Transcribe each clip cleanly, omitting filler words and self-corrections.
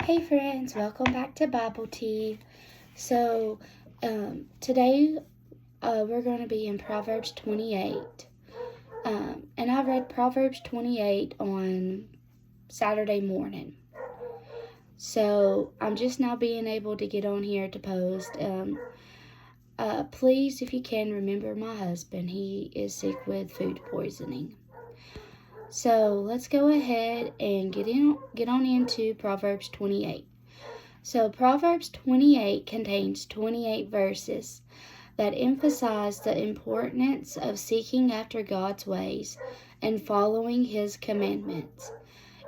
Hey friends, welcome back to Bible Tea. So, today we're going to be in Proverbs 28. And I read Proverbs 28 on Saturday morning. So, I'm just now being able to get on here to post. Please, if you can, remember my husband. He is sick with food poisoning. So let's go ahead and get on into Proverbs 28. So Proverbs 28 contains 28 verses that emphasize the importance of seeking after God's ways and following His commandments.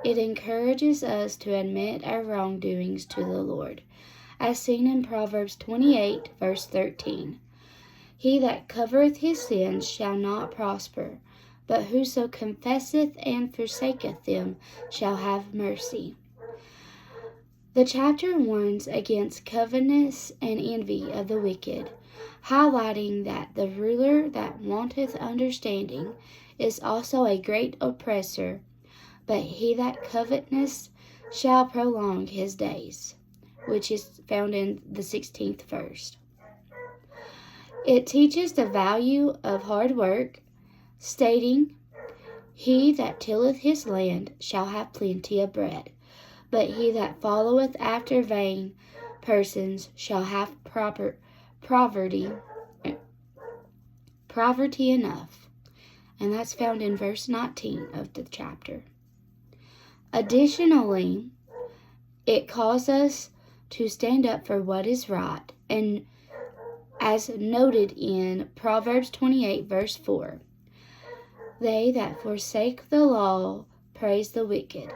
It encourages us to admit our wrongdoings to the Lord, as seen in Proverbs 28, verse 13. He that covereth his sins shall not prosper, but whoso confesseth and forsaketh them shall have mercy. The chapter warns against covetousness and envy of the wicked, highlighting that the ruler that wanteth understanding is also a great oppressor, but he that coveteth shall prolong his days, which is found in the 16th verse. It teaches the value of hard work, stating, He that tilleth his land shall have plenty of bread, but he that followeth after vain persons shall have poverty enough. And that's found in verse 19 of the chapter. Additionally, it calls us to stand up for what is right, and as noted in Proverbs 28, verse 4, They that forsake the law praise the wicked,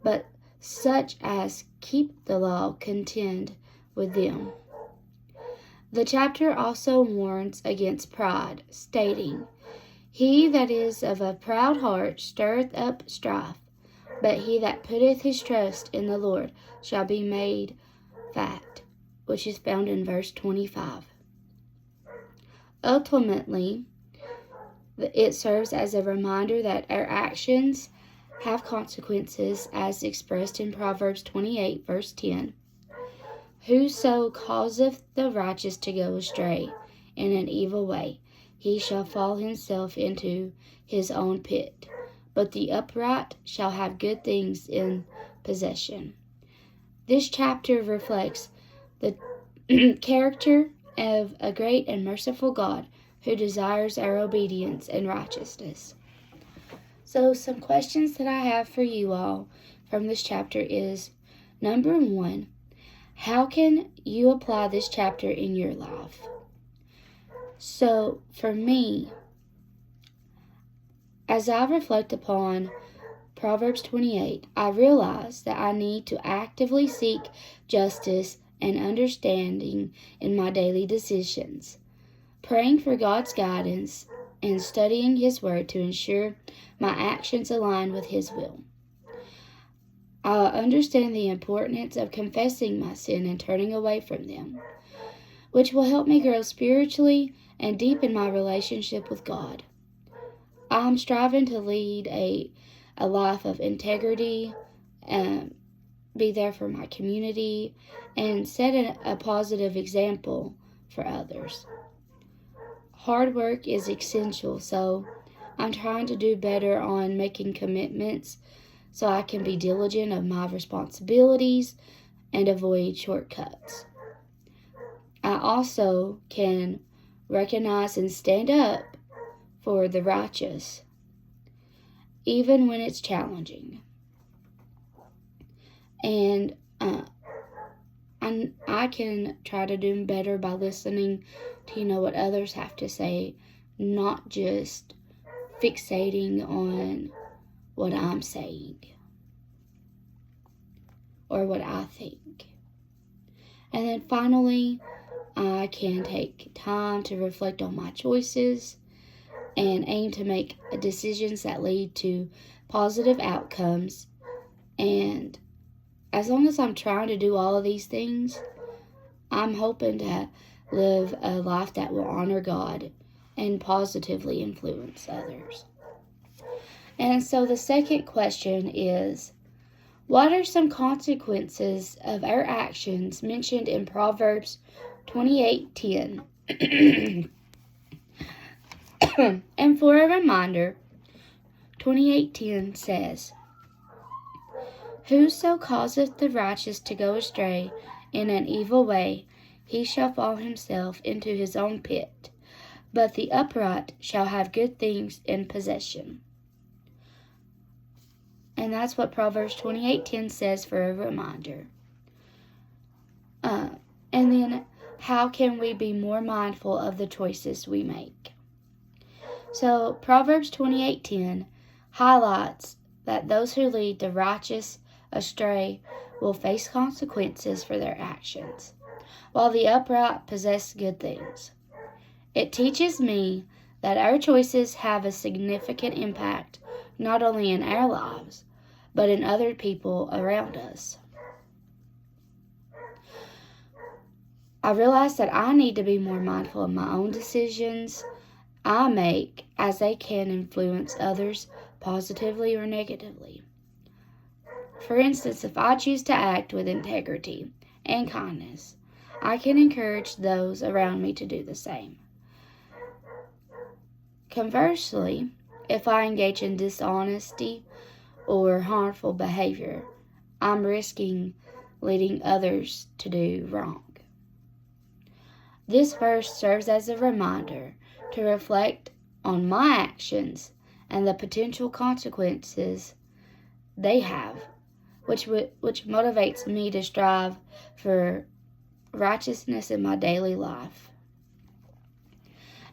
but such as keep the law contend with them. The chapter also warns against pride, stating, He that is of a proud heart stirreth up strife, but he that putteth his trust in the Lord shall be made fat, which is found in verse 25. Ultimately, it serves as a reminder that our actions have consequences, as expressed in Proverbs 28, verse 10. Whoso causeth the righteous to go astray in an evil way, he shall fall himself into his own pit, but the upright shall have good things in possession. This chapter reflects the character of a great and merciful God who desires our obedience and righteousness. So some questions that I have for you all from this chapter is, number 1, how can you apply this chapter in your life? So for me, as I reflect upon Proverbs 28, I realize that I need to actively seek justice and understanding in my daily decisions, praying for God's guidance and studying His Word to ensure my actions align with His will. I understand the importance of confessing my sin and turning away from them, which will help me grow spiritually and deepen my relationship with God. I'm striving to lead a life of integrity, be there for my community, and set a positive example for others. Hard work is essential, so I'm trying to do better on making commitments so I can be diligent of my responsibilities and avoid shortcuts. I also can recognize and stand up for the righteous, even when it's challenging. And I can try to do better by listening to what others have to say, not just fixating on what I'm saying or what I think. And then finally, I can take time to reflect on my choices and aim to make decisions that lead to positive outcomes. And as long as I'm trying to do all of these things, I'm hoping to live a life that will honor God and positively influence others. And so the second question is, What are some consequences of our actions mentioned in Proverbs 28:10? And for a reminder, 28:10 says, "Whoso causeth the righteous to go astray in an evil way, he shall fall himself into his own pit, but the upright shall have good things in possession." And that's what Proverbs 28:10 says for a reminder. And then, how can we be more mindful of the choices we make? So, Proverbs 28:10 highlights that those who lead the righteous astray will face consequences for their actions, while the upright possess good things. It teaches me that our choices have a significant impact not only in our lives, but in other people around us. I realize that I need to be more mindful of my own decisions I make, as they can influence others positively or negatively. For instance, if I choose to act with integrity and kindness, I can encourage those around me to do the same. Conversely, if I engage in dishonesty or harmful behavior, I'm risking leading others to do wrong. This verse serves as a reminder to reflect on my actions and the potential consequences they have, which motivates me to strive for righteousness in my daily life.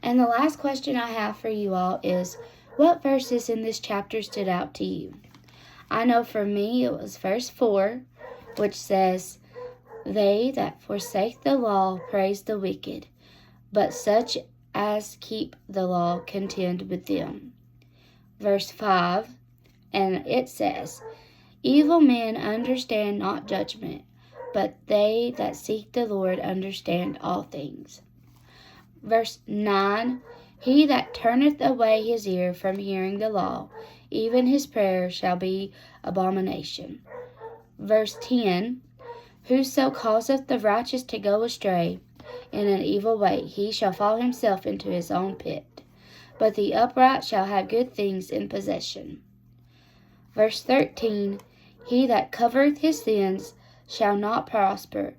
And the last question I have for you all is, what verses in this chapter stood out to you? I know for me it was verse 4, which says, "They that forsake the law praise the wicked, but such as keep the law contend with them." Verse 5, and it says, "Evil men understand not judgment, but they that seek the Lord understand all things." Verse 9, "He that turneth away his ear from hearing the law, even his prayer shall be abomination." Verse 10, "Whoso causeth the righteous to go astray in an evil way, he shall fall himself into his own pit, but the upright shall have good things in possession." Verse 13, "He that covereth his sins shall not prosper,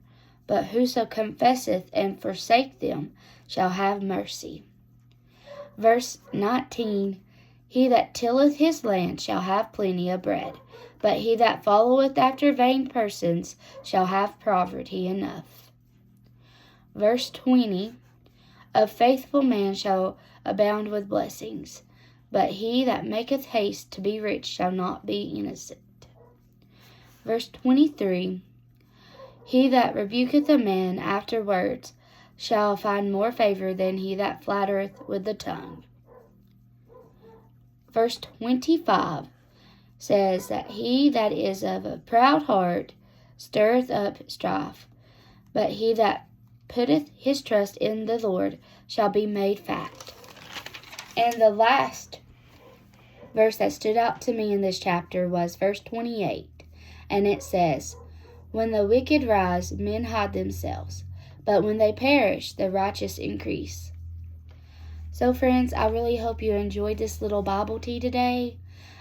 but whoso confesseth and forsake them shall have mercy." Verse 19, "He that tilleth his land shall have plenty of bread, but he that followeth after vain persons shall have poverty enough." Verse 20, "A faithful man shall abound with blessings, but he that maketh haste to be rich shall not be innocent." Verse 23, "He that rebuketh a man afterwards shall find more favor than he that flattereth with the tongue." Verse 25 says that he that is of a proud heart stirreth up strife, but he that putteth his trust in the Lord shall be made fat. And the last verse that stood out to me in this chapter was verse 28, and it says, "When the wicked rise, men hide themselves, but when they perish, the righteous increase." So friends, I really hope you enjoyed this little Bible tea today.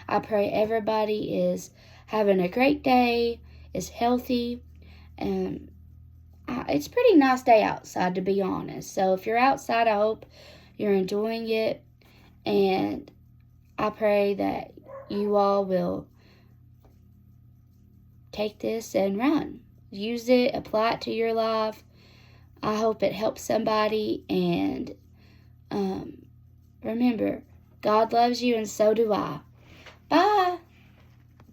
I pray everybody is having a great day, is healthy, and it's a pretty nice day outside, to be honest. So if you're outside, I hope you're enjoying it, and I pray that you all will take this and run. Use it, apply it to your life. I hope it helps somebody, and remember, God loves you and so do I. Bye.